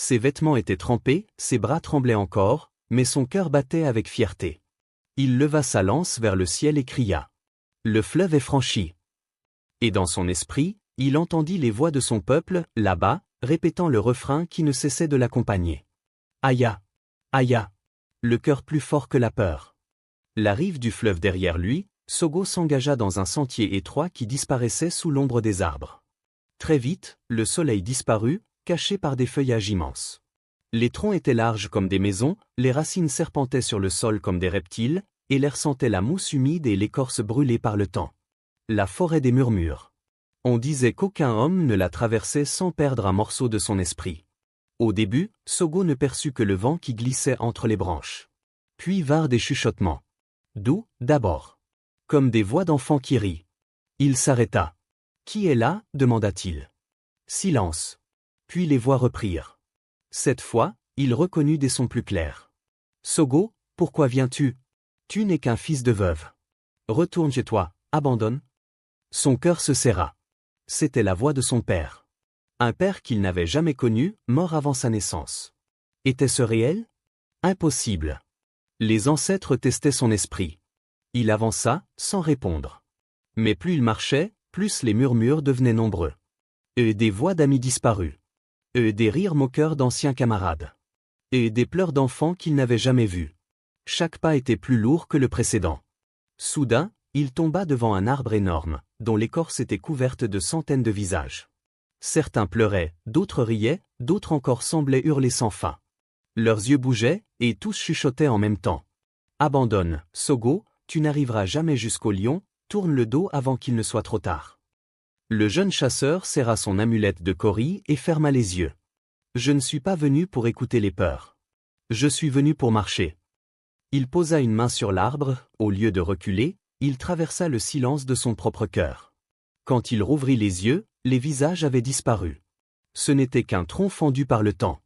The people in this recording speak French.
Ses vêtements étaient trempés, ses bras tremblaient encore, mais son cœur battait avec fierté. Il leva sa lance vers le ciel et cria. Le fleuve est franchi. Et dans son esprit, il entendit les voix de son peuple, là-bas, répétant le refrain qui ne cessait de l'accompagner. Aïe! Aïe! Le cœur plus fort que la peur. La rive du fleuve derrière lui, Sogo s'engagea dans un sentier étroit qui disparaissait sous l'ombre des arbres. Très vite, le soleil disparut, caché par des feuillages immenses. Les troncs étaient larges comme des maisons, les racines serpentaient sur le sol comme des reptiles, et l'air sentait la mousse humide et l'écorce brûlée par le temps. La forêt des murmures. On disait qu'aucun homme ne la traversait sans perdre un morceau de son esprit. Au début, Sogo ne perçut que le vent qui glissait entre les branches. Puis vinrent des chuchotements. Doux, d'abord. Comme des voix d'enfants qui rient. Il s'arrêta. « Qui est là » demanda-t-il. Silence. Puis les voix reprirent. Cette fois, il reconnut des sons plus clairs. « Sogo, pourquoi viens-tu ? Tu n'es qu'un fils de veuve. Retourne chez toi, abandonne. » Son cœur se serra. C'était la voix de son père. Un père qu'il n'avait jamais connu, mort avant sa naissance. Était-ce réel ? Impossible. Les ancêtres testaient son esprit. Il avança, sans répondre. Mais plus il marchait, plus les murmures devenaient nombreux. Des voix d'amis disparus. Des rires moqueurs d'anciens camarades. Des pleurs d'enfants qu'il n'avait jamais vus. Chaque pas était plus lourd que le précédent. Soudain, il tomba devant un arbre énorme, dont l'écorce était couverte de centaines de visages. Certains pleuraient, d'autres riaient, d'autres encore semblaient hurler sans fin. Leurs yeux bougeaient, et tous chuchotaient en même temps. « Abandonne, Sogo, tu n'arriveras jamais jusqu'au lion, tourne le dos avant qu'il ne soit trop tard. » Le jeune chasseur serra son amulette de Kori et ferma les yeux. « Je ne suis pas venu pour écouter les peurs. Je suis venu pour marcher. » Il posa une main sur l'arbre, au lieu de reculer, il traversa le silence de son propre cœur. Quand il rouvrit les yeux, les visages avaient disparu. Ce n'était qu'un tronc fendu par le temps.